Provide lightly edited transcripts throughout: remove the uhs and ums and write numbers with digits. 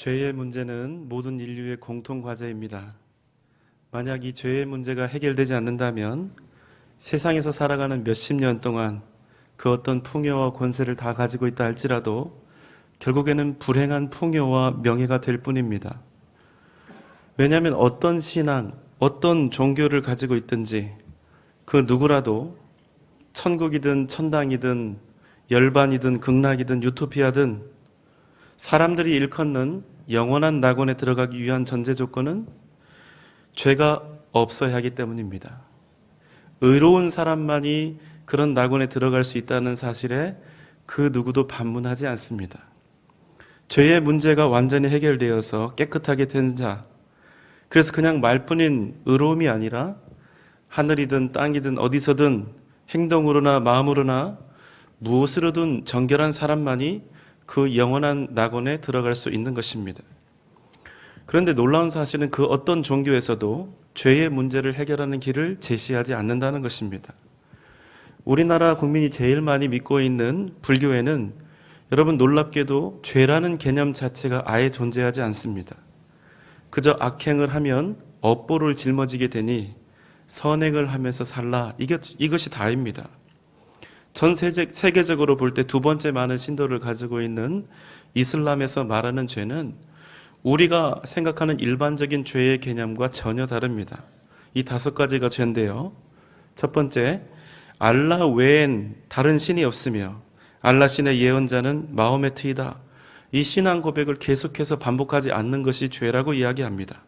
죄의 문제는 모든 인류의 공통 과제입니다. 만약 이 죄의 문제가 해결되지 않는다면 세상에서 살아가는 몇십 년 동안 그 어떤 풍요와 권세를 다 가지고 있다 할지라도 결국에는 불행한 풍요와 명예가 될 뿐입니다. 왜냐하면 어떤 신앙, 어떤 종교를 가지고 있든지 그 누구라도 천국이든 천당이든 열반이든 극락이든 유토피아든 사람들이 일컫는 영원한 낙원에 들어가기 위한 전제 조건은 죄가 없어야 하기 때문입니다. 의로운 사람만이 그런 낙원에 들어갈 수 있다는 사실에 그 누구도 반문하지 않습니다. 죄의 문제가 완전히 해결되어서 깨끗하게 된 자, 그래서 그냥 말뿐인 의로움이 아니라 하늘이든 땅이든 어디서든 행동으로나 마음으로나 무엇으로든 정결한 사람만이 그 영원한 낙원에 들어갈 수 있는 것입니다. 그런데 놀라운 사실은 그 어떤 종교에서도 죄의 문제를 해결하는 길을 제시하지 않는다는 것입니다. 우리나라 국민이 제일 많이 믿고 있는 불교에는 여러분 놀랍게도 죄라는 개념 자체가 아예 존재하지 않습니다. 그저 악행을 하면 업보를 짊어지게 되니 선행을 하면서 살라, 이것이 다입니다. 전 세계적으로 볼 때 두 번째 많은 신도를 가지고 있는 이슬람에서 말하는 죄는 우리가 생각하는 일반적인 죄의 개념과 전혀 다릅니다. 이 5가지가 죄인데요. 첫 번째, 알라 외엔 다른 신이 없으며 알라 신의 예언자는 마호메트이다. 이 신앙 고백을 계속해서 반복하지 않는 것이 죄라고 이야기합니다.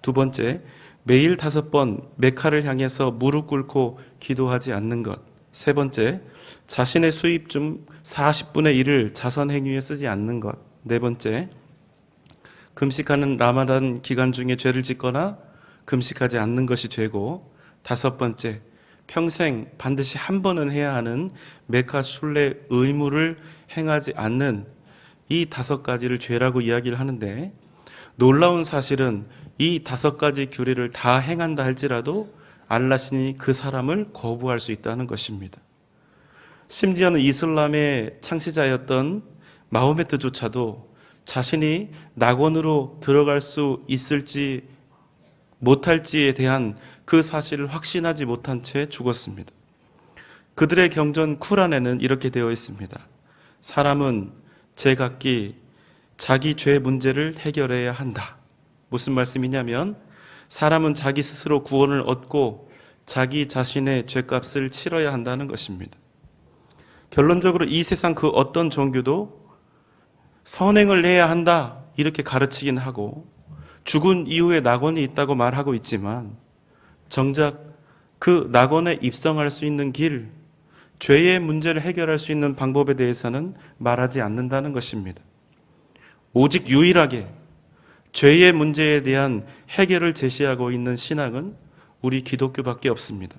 두 번째, 매일 5번 메카를 향해서 무릎 꿇고 기도하지 않는 것. 세 번째, 자신의 수입 중 40분의 1을 자선 행위에 쓰지 않는 것. 네 번째, 금식하는 라마단 기간 중에 죄를 짓거나 금식하지 않는 것이 죄고, 5번째, 평생 반드시 한 번은 해야 하는 메카 순례 의무를 행하지 않는 이 5가지를 죄라고 이야기를 하는데, 놀라운 사실은 이 5가지 규례를 다 행한다 할지라도 알라신이 그 사람을 거부할 수 있다는 것입니다. 심지어는 이슬람의 창시자였던 마호메트조차도 자신이 낙원으로 들어갈 수 있을지 못할지에 대한 그 사실을 확신하지 못한 채 죽었습니다. 그들의 경전 쿠란에는 이렇게 되어 있습니다. 사람은 제각기 자기 죄 문제를 해결해야 한다. 무슨 말씀이냐면 사람은 자기 스스로 구원을 얻고 자기 자신의 죄값을 치러야 한다는 것입니다. 결론적으로 이 세상 그 어떤 종교도 선행을 해야 한다 이렇게 가르치긴 하고 죽은 이후에 낙원이 있다고 말하고 있지만 정작 그 낙원에 입성할 수 있는 길, 죄의 문제를 해결할 수 있는 방법에 대해서는 말하지 않는다는 것입니다. 오직 유일하게 죄의 문제에 대한 해결을 제시하고 있는 신앙은 우리 기독교밖에 없습니다.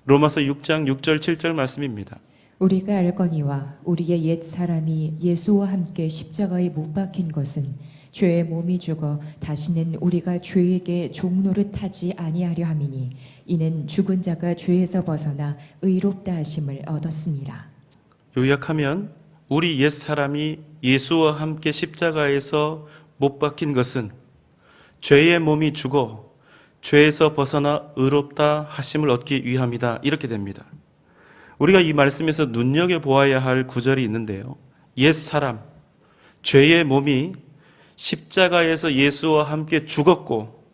로마서 6장 6절 7절 말씀입니다. 우리가 알거니와 우리의 옛 사람이 예수와 함께 십자가에 못 박힌 것은 죄의 몸이 죽어 다시는 우리가 죄에게 종노릇하지 아니하려 함이니 이는 죽은 자가 죄에서 벗어나 의롭다 하심을 얻었습니다. 요약하면 우리 옛 사람이 예수와 함께 십자가에서 못 박힌 것은 죄의 몸이 죽어 죄에서 벗어나 의롭다 하심을 얻기 위함이다. 이렇게 됩니다. 우리가 이 말씀에서 눈여겨보아야 할 구절이 있는데요. 옛 사람, 죄의 몸이 십자가에서 예수와 함께 죽었고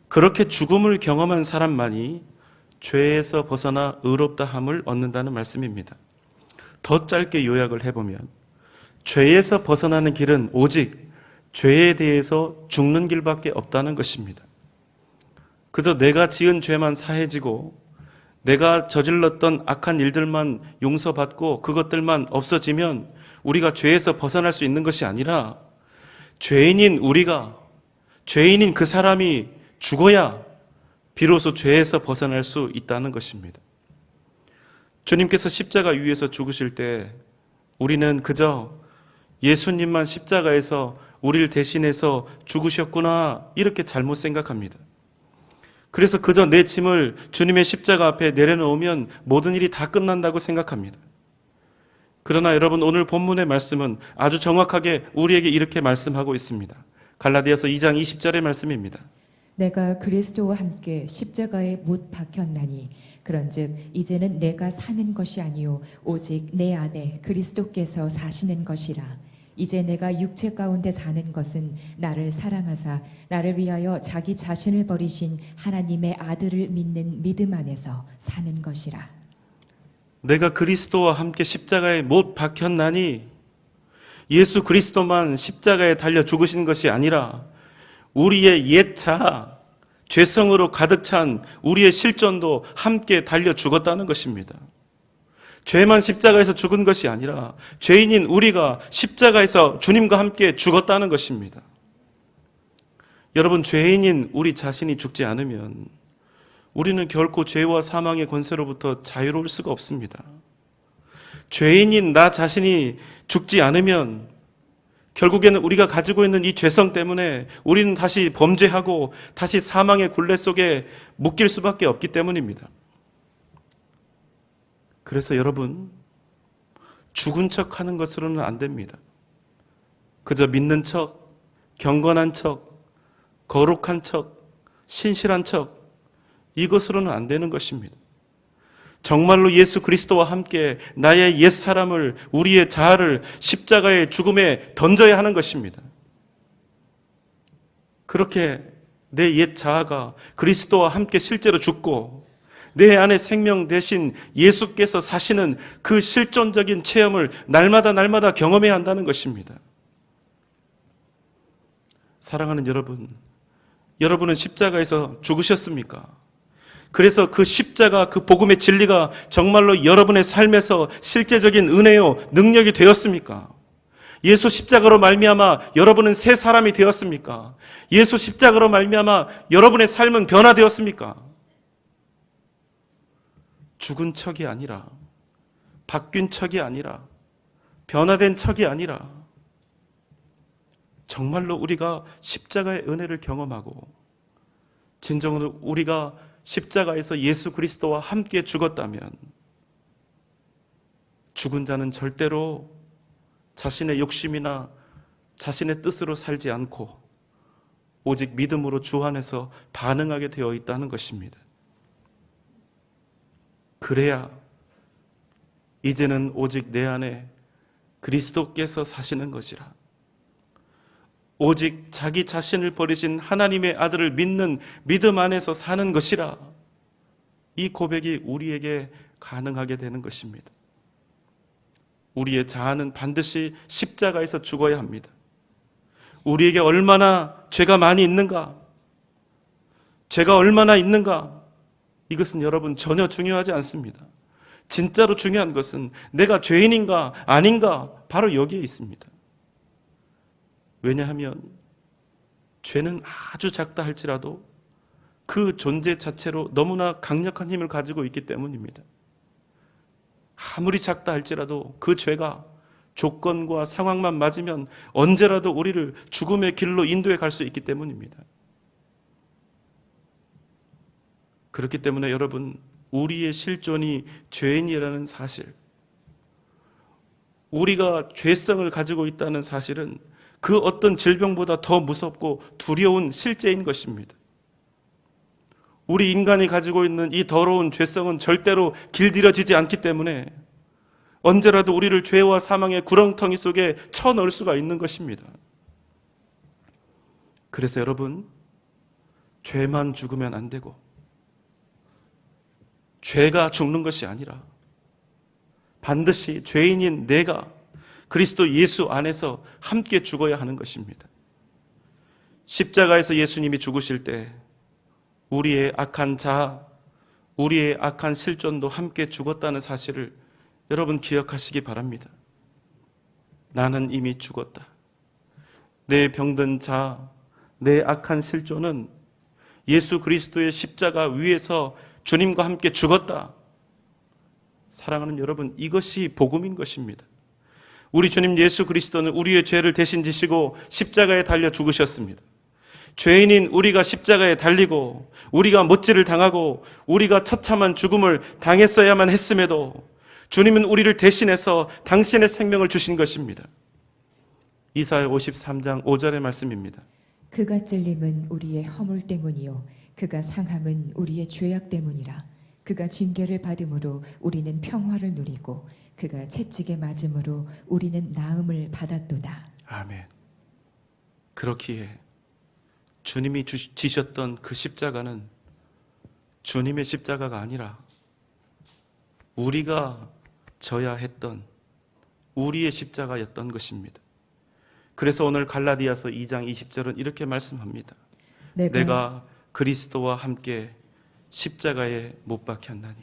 그렇게 죽음을 경험한 사람만이 죄에서 벗어나 의롭다함을 얻는다는 말씀입니다. 더 짧게 요약을 해보면 죄에서 벗어나는 길은 오직 죄에 대해서 죽는 길밖에 없다는 것입니다. 그저 내가 지은 죄만 사해지고 내가 저질렀던 악한 일들만 용서받고 그것들만 없어지면 우리가 죄에서 벗어날 수 있는 것이 아니라 죄인인 우리가, 죄인인 그 사람이 죽어야 비로소 죄에서 벗어날 수 있다는 것입니다. 주님께서 십자가 위에서 죽으실 때 우리는 그저 예수님만 십자가에서 우리를 대신해서 죽으셨구나 이렇게 잘못 생각합니다. 그래서 그저 내 짐을 주님의 십자가 앞에 내려놓으면 모든 일이 다 끝난다고 생각합니다. 그러나 여러분, 오늘 본문의 말씀은 아주 정확하게 우리에게 이렇게 말씀하고 있습니다. 갈라디아서 2장 20절의 말씀입니다. 내가 그리스도와 함께 십자가에 못 박혔나니 그런즉 이제는 내가 사는 것이 아니요 오직 내 안에 그리스도께서 사시는 것이라. 이제 내가 육체 가운데 사는 것은 나를 사랑하사 나를 위하여 자기 자신을 버리신 하나님의 아들을 믿는 믿음 안에서 사는 것이라. 내가 그리스도와 함께 십자가에 못 박혔나니, 예수 그리스도만 십자가에 달려 죽으신 것이 아니라 우리의 옛 자아, 죄성으로 가득 찬 우리의 실존도 함께 달려 죽었다는 것입니다. 죄만 십자가에서 죽은 것이 아니라 죄인인 우리가 십자가에서 주님과 함께 죽었다는 것입니다. 여러분, 죄인인 우리 자신이 죽지 않으면 우리는 결코 죄와 사망의 권세로부터 자유로울 수가 없습니다. 죄인인 나 자신이 죽지 않으면 결국에는 우리가 가지고 있는 이 죄성 때문에 우리는 다시 범죄하고 다시 사망의 굴레 속에 묶일 수밖에 없기 때문입니다. 그래서 여러분, 죽은 척 하는 것으로는 안 됩니다. 그저 믿는 척, 경건한 척, 거룩한 척, 신실한 척, 이것으로는 안 되는 것입니다. 정말로 예수 그리스도와 함께 나의 옛 사람을, 우리의 자아를 십자가의 죽음에 던져야 하는 것입니다. 그렇게 내 옛 자아가 그리스도와 함께 실제로 죽고 내 안에 생명 대신 예수께서 사시는 그 실존적인 체험을 날마다 경험해야 한다는 것입니다. 사랑하는 여러분, 여러분은 십자가에서 죽으셨습니까? 그래서 그 십자가, 그 복음의 진리가 정말로 여러분의 삶에서 실제적인 은혜요, 능력이 되었습니까? 예수 십자가로 말미암아 여러분은 새 사람이 되었습니까? 예수 십자가로 말미암아 여러분의 삶은 변화되었습니까? 죽은 척이 아니라, 바뀐 척이 아니라, 변화된 척이 아니라 정말로 우리가 십자가의 은혜를 경험하고 진정으로 우리가 십자가에서 예수 그리스도와 함께 죽었다면 죽은 자는 절대로 자신의 욕심이나 자신의 뜻으로 살지 않고 오직 믿음으로 주 안에서 반응하게 되어 있다는 것입니다. 그래야 이제는 오직 내 안에 그리스도께서 사시는 것이라, 오직 자기 자신을 버리신 하나님의 아들을 믿는 믿음 안에서 사는 것이라, 이 고백이 우리에게 가능하게 되는 것입니다. 우리의 자아는 반드시 십자가에서 죽어야 합니다. 우리에게 얼마나 죄가 많이 있는가, 죄가 얼마나 있는가, 이것은 여러분 전혀 중요하지 않습니다. 진짜로 중요한 것은 내가 죄인인가 아닌가, 바로 여기에 있습니다. 왜냐하면 죄는 아주 작다 할지라도 그 존재 자체로 너무나 강력한 힘을 가지고 있기 때문입니다. 아무리 작다 할지라도 그 죄가 조건과 상황만 맞으면 언제라도 우리를 죽음의 길로 인도해 갈 수 있기 때문입니다. 그렇기 때문에 여러분, 우리의 실존이 죄인이라는 사실, 우리가 죄성을 가지고 있다는 사실은 그 어떤 질병보다 더 무섭고 두려운 실제인 것입니다. 우리 인간이 가지고 있는 이 더러운 죄성은 절대로 길들여지지 않기 때문에 언제라도 우리를 죄와 사망의 구렁텅이 속에 쳐넣을 수가 있는 것입니다. 그래서 여러분, 죄만 죽으면 안 되고 죄가 죽는 것이 아니라 반드시 죄인인 내가 그리스도 예수 안에서 함께 죽어야 하는 것입니다. 십자가에서 예수님이 죽으실 때 우리의 악한 자아, 우리의 악한 실존도 함께 죽었다는 사실을 여러분 기억하시기 바랍니다. 나는 이미 죽었다. 내 병든 자아, 내 악한 실존은 예수 그리스도의 십자가 위에서 주님과 함께 죽었다. 사랑하는 여러분, 이것이 복음인 것입니다. 우리 주님 예수 그리스도는 우리의 죄를 대신 지시고 십자가에 달려 죽으셨습니다. 죄인인 우리가 십자가에 달리고 우리가 못질을 당하고 우리가 처참한 죽음을 당했어야만 했음에도 주님은 우리를 대신해서 당신의 생명을 주신 것입니다. 이사야 53장 5절의 말씀입니다. 그가 찔림은 우리의 허물 때문이요 그가 상함은 우리의 죄악 때문이라. 그가 징계를 받음으로 우리는 평화를 누리고 그가 채찍에 맞음으로 우리는 나음을 받았도다. 아멘. 그렇기에 주님이 지셨던 그 십자가는 주님의 십자가가 아니라 우리가 져야 했던 우리의 십자가였던 것입니다. 그래서 오늘 갈라디아서 2장 20절은 이렇게 말씀합니다. 내가 그리스도와 함께 십자가에 못 박혔나니.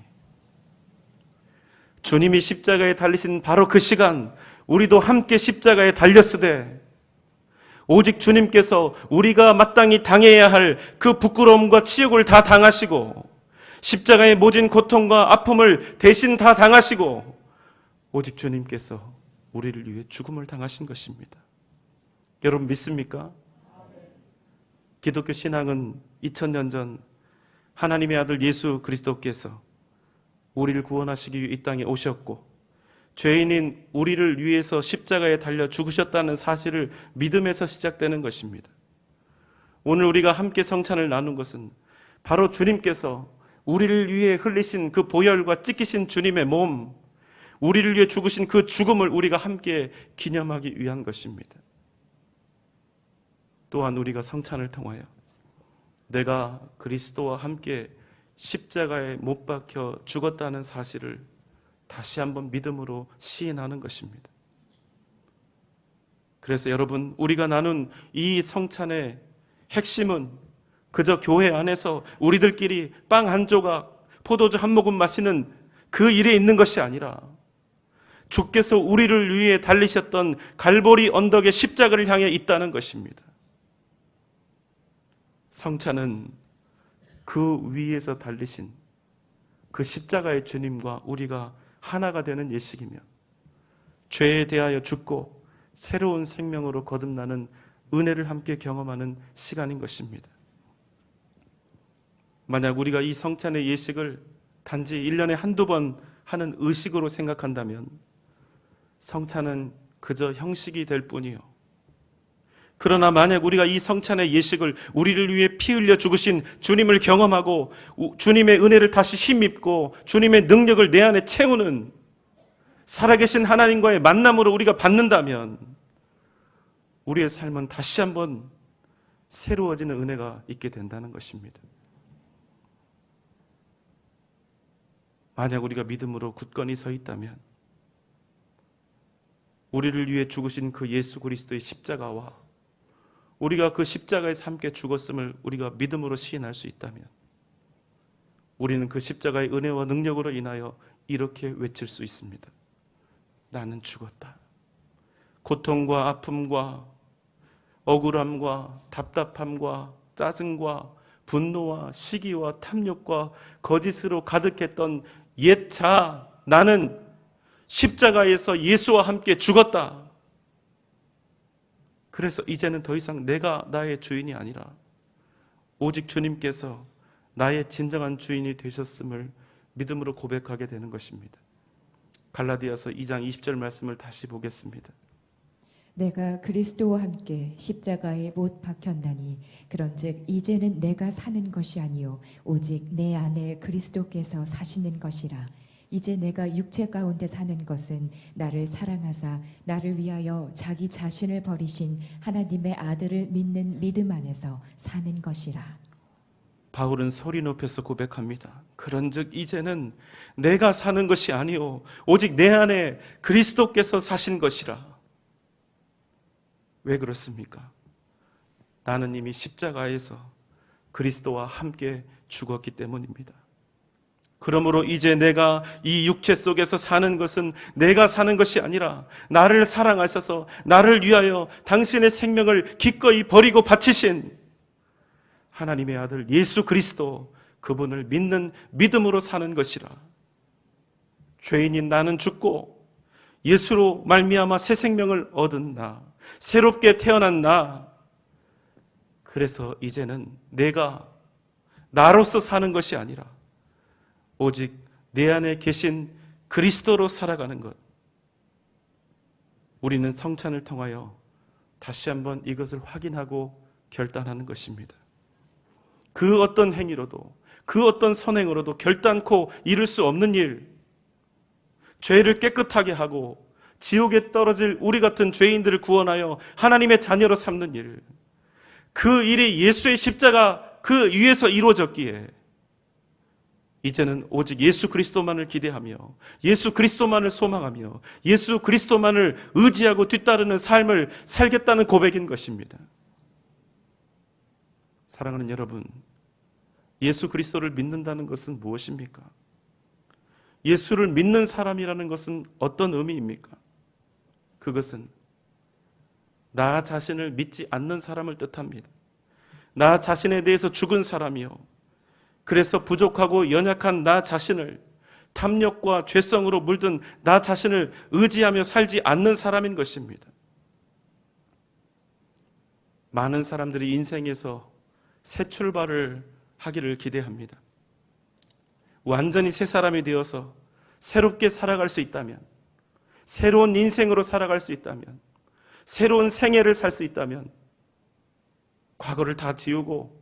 주님이 십자가에 달리신 바로 그 시간 우리도 함께 십자가에 달렸으되 오직 주님께서 우리가 마땅히 당해야 할 그 부끄러움과 치욕을 다 당하시고 십자가의 모진 고통과 아픔을 대신 다 당하시고 오직 주님께서 우리를 위해 죽음을 당하신 것입니다. 여러분 믿습니까? 기독교 신앙은 2000년 전 하나님의 아들 예수 그리스도께서 우리를 구원하시기 위해 이 땅에 오셨고 죄인인 우리를 위해서 십자가에 달려 죽으셨다는 사실을 믿음에서 시작되는 것입니다. 오늘 우리가 함께 성찬을 나눈 것은 바로 주님께서 우리를 위해 흘리신 그 보혈과 찢기신 주님의 몸, 우리를 위해 죽으신 그 죽음을 우리가 함께 기념하기 위한 것입니다. 또한 우리가 성찬을 통하여 내가 그리스도와 함께 십자가에 못 박혀 죽었다는 사실을 다시 한번 믿음으로 시인하는 것입니다. 그래서 여러분, 우리가 나눈 이 성찬의 핵심은 그저 교회 안에서 우리들끼리 빵 한 조각, 포도주 한 모금 마시는 그 일에 있는 것이 아니라 주께서 우리를 위해 달리셨던 갈보리 언덕의 십자가를 향해 있다는 것입니다. 성찬은 그 위에서 달리신 그 십자가의 주님과 우리가 하나가 되는 예식이며 죄에 대하여 죽고 새로운 생명으로 거듭나는 은혜를 함께 경험하는 시간인 것입니다. 만약 우리가 이 성찬의 예식을 단지 1년에 한두 번 하는 의식으로 생각한다면 성찬은 그저 형식이 될 뿐이요. 그러나 만약 우리가 이 성찬의 예식을 우리를 위해 피 흘려 죽으신 주님을 경험하고 주님의 은혜를 다시 힘입고 주님의 능력을 내 안에 채우는 살아계신 하나님과의 만남으로 우리가 받는다면 우리의 삶은 다시 한번 새로워지는 은혜가 있게 된다는 것입니다. 만약 우리가 믿음으로 굳건히 서 있다면 우리를 위해 죽으신 그 예수 그리스도의 십자가와 우리가 그 십자가에서 함께 죽었음을 우리가 믿음으로 시인할 수 있다면 우리는 그 십자가의 은혜와 능력으로 인하여 이렇게 외칠 수 있습니다. 나는 죽었다. 고통과 아픔과 억울함과 답답함과 짜증과 분노와 시기와 탐욕과 거짓으로 가득했던 옛 자 나는 십자가에서 예수와 함께 죽었다. 그래서 이제는 더 이상 내가 나의 주인이 아니라 오직 주님께서 나의 진정한 주인이 되셨음을 믿음으로 고백하게 되는 것입니다. 갈라디아서 2장 20절 말씀을 다시 보겠습니다. 내가 그리스도와 함께 십자가에 못 박혔나니 그런즉 이제는 내가 사는 것이 아니요 오직 내 안에 그리스도께서 사시는 것이라. 이제 내가 육체 가운데 사는 것은 나를 사랑하사 나를 위하여 자기 자신을 버리신 하나님의 아들을 믿는 믿음 안에서 사는 것이라. 바울은 소리 높여서 고백합니다. 그런즉 이제는 내가 사는 것이 아니요 오직 내 안에 그리스도께서 사신 것이라. 왜 그렇습니까? 나는 이미 십자가에서 그리스도와 함께 죽었기 때문입니다. 그러므로 이제 내가 이 육체 속에서 사는 것은 내가 사는 것이 아니라 나를 사랑하셔서 나를 위하여 당신의 생명을 기꺼이 버리고 바치신 하나님의 아들 예수 그리스도, 그분을 믿는 믿음으로 사는 것이라. 죄인인 나는 죽고 예수로 말미암아 새 생명을 얻은 나, 새롭게 태어난 나. 그래서 이제는 내가 나로서 사는 것이 아니라 오직 내 안에 계신 그리스도로 살아가는 것, 우리는 성찬을 통하여 다시 한번 이것을 확인하고 결단하는 것입니다. 그 어떤 행위로도, 그 어떤 선행으로도 결단코 이룰 수 없는 일, 죄를 깨끗하게 하고 지옥에 떨어질 우리 같은 죄인들을 구원하여 하나님의 자녀로 삼는 일, 그 일이 예수의 십자가 그 위에서 이루어졌기에 이제는 오직 예수 그리스도만을 기대하며 예수 그리스도만을 소망하며 예수 그리스도만을 의지하고 뒤따르는 삶을 살겠다는 고백인 것입니다. 사랑하는 여러분, 예수 그리스도를 믿는다는 것은 무엇입니까? 예수를 믿는 사람이라는 것은 어떤 의미입니까? 그것은 나 자신을 믿지 않는 사람을 뜻합니다. 나 자신에 대해서 죽은 사람이요, 그래서 부족하고 연약한 나 자신을, 탐욕과 죄성으로 물든 나 자신을 의지하며 살지 않는 사람인 것입니다. 많은 사람들이 인생에서 새 출발을 하기를 기대합니다. 완전히 새 사람이 되어서 새롭게 살아갈 수 있다면, 새로운 인생으로 살아갈 수 있다면, 새로운 생애를 살 수 있다면 과거를 다 지우고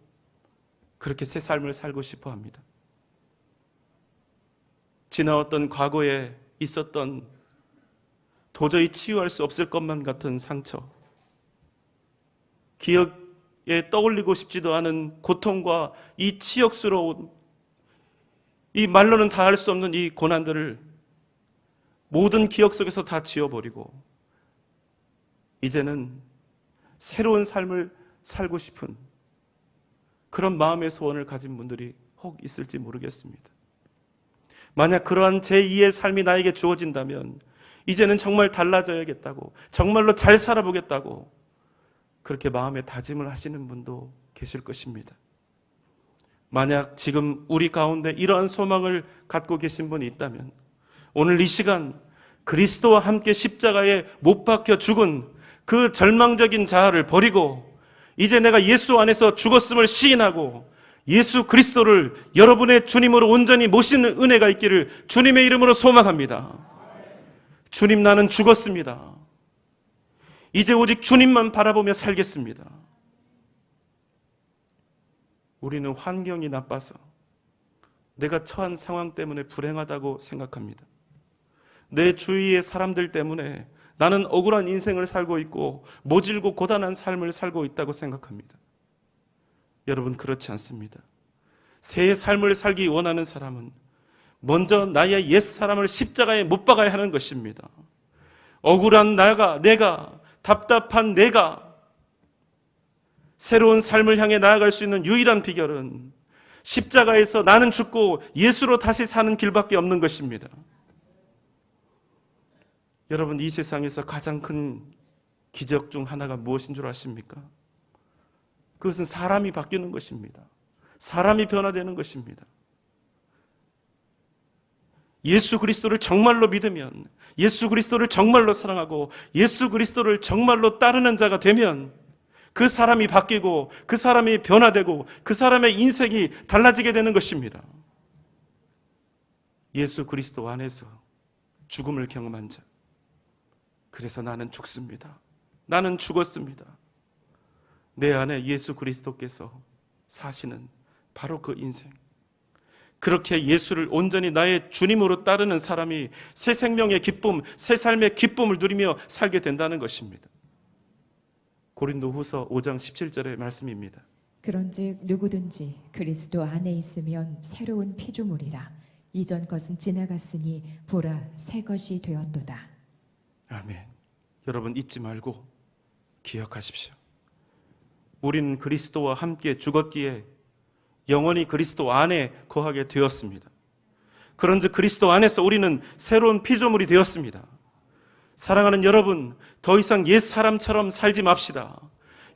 그렇게 새 삶을 살고 싶어 합니다. 지나왔던 과거에 있었던 도저히 치유할 수 없을 것만 같은 상처, 기억에 떠올리고 싶지도 않은 고통과 이 치욕스러운, 이 말로는 다 할 수 없는 이 고난들을 모든 기억 속에서 다 지워버리고 이제는 새로운 삶을 살고 싶은 그런 마음의 소원을 가진 분들이 혹 있을지 모르겠습니다. 만약 그러한 제2의 삶이 나에게 주어진다면 이제는 정말 달라져야겠다고, 정말로 잘 살아보겠다고 그렇게 마음에 다짐을 하시는 분도 계실 것입니다. 만약 지금 우리 가운데 이러한 소망을 갖고 계신 분이 있다면 오늘 이 시간 그리스도와 함께 십자가에 못 박혀 죽은 그 절망적인 자아를 버리고 이제 내가 예수 안에서 죽었음을 시인하고 예수 그리스도를 여러분의 주님으로 온전히 모시는 은혜가 있기를 주님의 이름으로 소망합니다. 주님, 나는 죽었습니다. 이제 오직 주님만 바라보며 살겠습니다. 우리는 환경이 나빠서 내가 처한 상황 때문에 불행하다고 생각합니다. 내 주위의 사람들 때문에 나는 억울한 인생을 살고 있고 모질고 고단한 삶을 살고 있다고 생각합니다. 여러분, 그렇지 않습니다. 새 삶을 살기 원하는 사람은 먼저 나의 옛사람을 십자가에 못 박아야 하는 것입니다. 억울한 내가, 답답한 내가 새로운 삶을 향해 나아갈 수 있는 유일한 비결은 십자가에서 나는 죽고 예수로 다시 사는 길밖에 없는 것입니다. 여러분, 이 세상에서 가장 큰 기적 중 하나가 무엇인 줄 아십니까? 그것은 사람이 바뀌는 것입니다. 사람이 변화되는 것입니다. 예수 그리스도를 정말로 믿으면, 예수 그리스도를 정말로 사랑하고 예수 그리스도를 정말로 따르는 자가 되면 그 사람이 바뀌고 그 사람이 변화되고 그 사람의 인생이 달라지게 되는 것입니다. 예수 그리스도 안에서 죽음을 경험한 자, 그래서 나는 죽습니다. 나는 죽었습니다. 내 안에 예수 그리스도께서 사시는 바로 그 인생, 그렇게 예수를 온전히 나의 주님으로 따르는 사람이 새 생명의 기쁨, 새 삶의 기쁨을 누리며 살게 된다는 것입니다. 고린도후서 5장 17절의 말씀입니다. 그런즉 누구든지 그리스도 안에 있으면 새로운 피조물이라. 이전 것은 지나갔으니 보라 새 것이 되었도다. 아멘. 여러분, 잊지 말고 기억하십시오. 우리는 그리스도와 함께 죽었기에 영원히 그리스도 안에 거하게 되었습니다. 그런즉 그리스도 안에서 우리는 새로운 피조물이 되었습니다. 사랑하는 여러분, 더 이상 옛 사람처럼 살지 맙시다.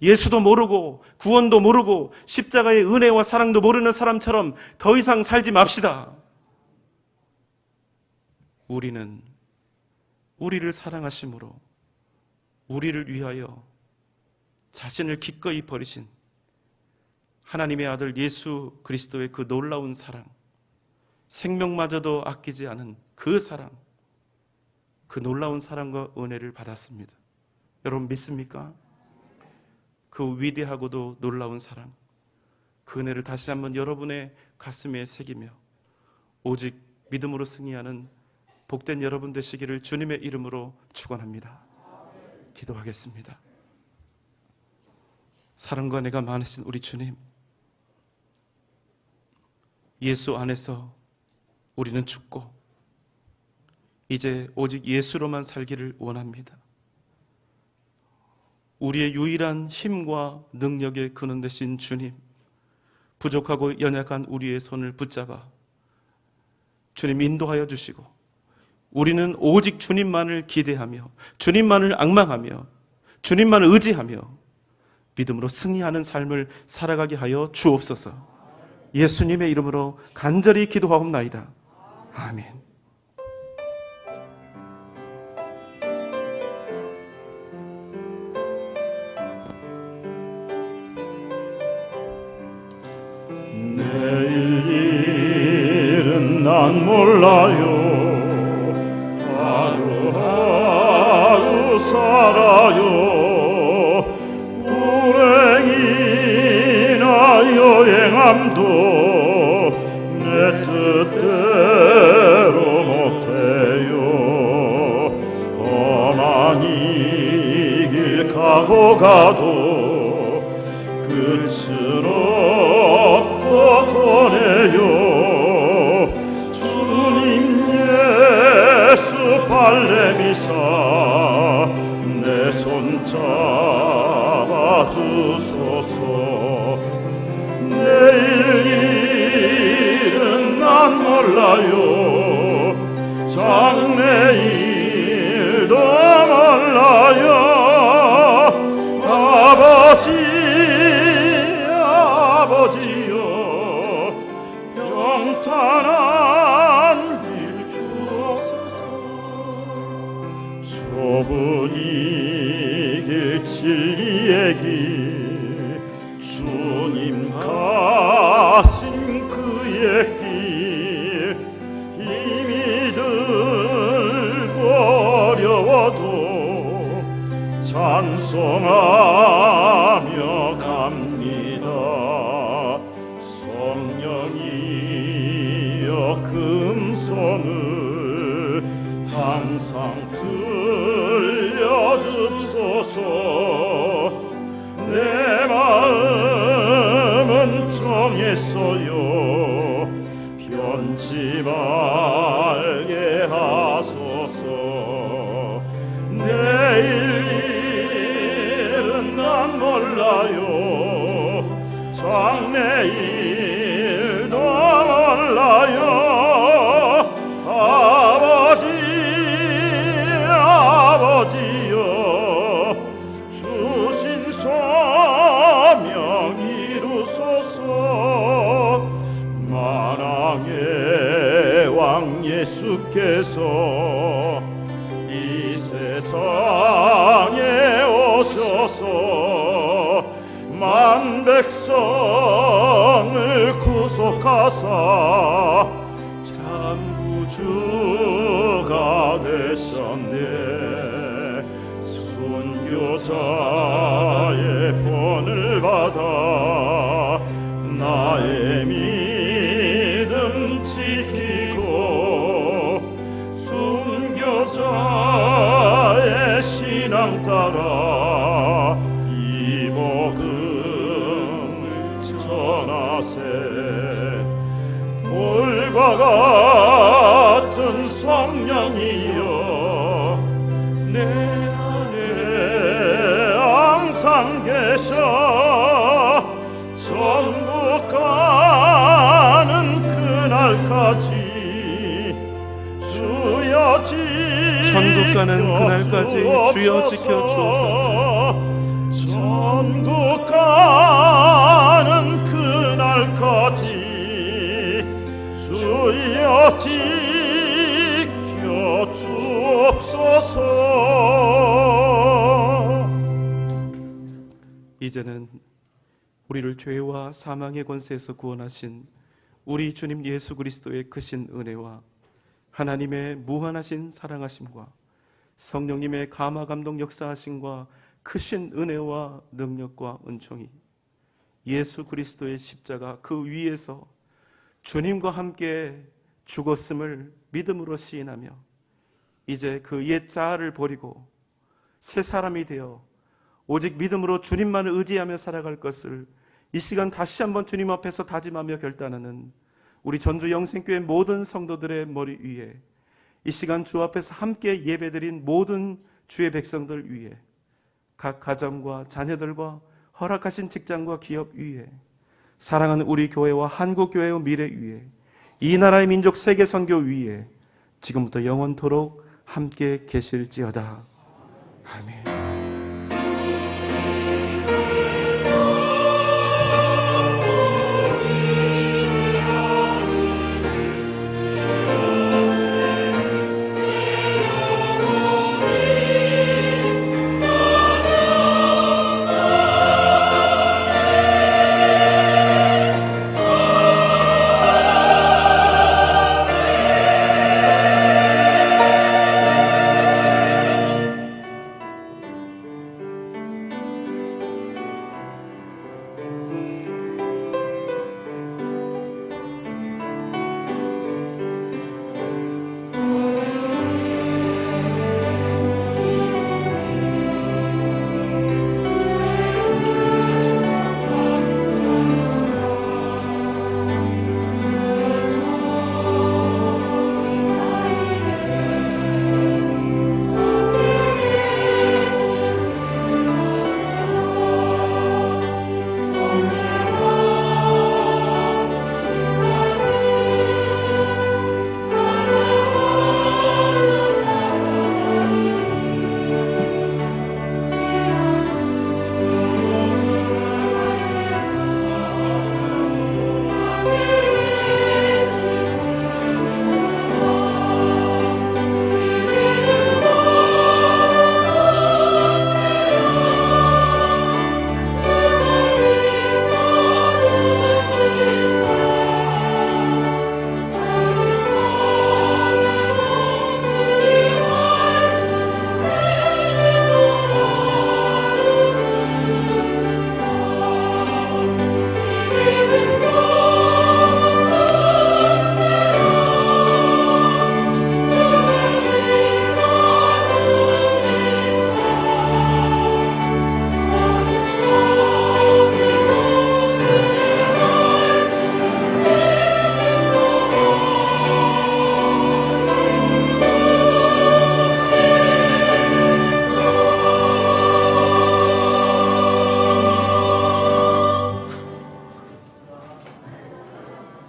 예수도 모르고 구원도 모르고 십자가의 은혜와 사랑도 모르는 사람처럼 더 이상 살지 맙시다. 우리는 우리를 사랑하심으로 우리를 위하여 자신을 기꺼이 버리신 하나님의 아들 예수 그리스도의 그 놀라운 사랑, 생명마저도 아끼지 않은 그 사랑, 그 놀라운 사랑과 은혜를 받았습니다. 여러분 믿습니까? 그 위대하고도 놀라운 사랑, 그 은혜를 다시 한번 여러분의 가슴에 새기며 오직 믿음으로 승리하는 복된 여러분 되시기를 주님의 이름으로 축원합니다. 기도하겠습니다. 사랑과 은혜가 많으신 우리 주님, 예수 안에서 우리는 죽고 이제 오직 예수로만 살기를 원합니다. 우리의 유일한 힘과 능력의 근원 되신 주님, 부족하고 연약한 우리의 손을 붙잡아 주님 인도하여 주시고 우리는 오직 주님만을 기대하며 주님만을 앙망하며 주님만을 의지하며 믿음으로 승리하는 삶을 살아가게 하여 주옵소서. 예수님의 이름으로 간절히 기도하옵나이다. 아멘. 내일 일은 난 몰라요. 하루하루 살아요. 불행이나 여행함도 내 뜻대로 못해요. 험한 이 길 가고 가도 끝은 없고 거네요. 주님 예수 발레미사 내 손 잡아주소서. 내일 일은 난 몰라요. 장래일도 몰라요. 아버지여 평탄한 길 주옵소서. 좁은 이 길 진리의 길 주님 가신 그의 길 힘이 들고 어려워도 찬송하며 갑니다. 성령이여 금송을 항상 들려주소서. 내 마음은 정했어요. 변치 말게 하소서. 내일 일은 난 몰라요. 장래일도 몰라요. 아버지여 주신 소명 이루소서. 만왕의 왕 예수께서 이 세상에 오셔서 만 백성을 구속하사 참 구주가 되셨네. 순교자의 본을 받아 나의 믿음 지키고 순교자의 신앙 따라 이 복음을 전하세. 볼과 같은 성령이여 내 안에 항상 계셔. 천국 가는 그날까지 주여 천국 가는 그날까지 주여 지켜 주옵소서. 천국 가는 그날까지 주여 지켜 주옵소서. 이제는 우리를 죄와 사망의 권세에서 구원하신 우리 주님 예수 그리스도의 크신 은혜와 하나님의 무한하신 사랑하심과 성령님의 감화 감동 역사하심과 크신 은혜와 능력과 은총이 예수 그리스도의 십자가 그 위에서 주님과 함께 죽었음을 믿음으로 시인하며 이제 그 옛 자아를 버리고 새 사람이 되어 오직 믿음으로 주님만을 의지하며 살아갈 것을 이 시간 다시 한번 주님 앞에서 다짐하며 결단하는 우리 전주 영생교회 모든 성도들의 머리 위에 이 시간 주 앞에서 함께 예배드린 모든 주의 백성들 위에 각 가정과 자녀들과 허락하신 직장과 기업 위에 사랑하는 우리 교회와 한국교회의 미래 위에 이 나라의 민족 세계 선교 위에 지금부터 영원토록 함께 계실지어다. 아멘.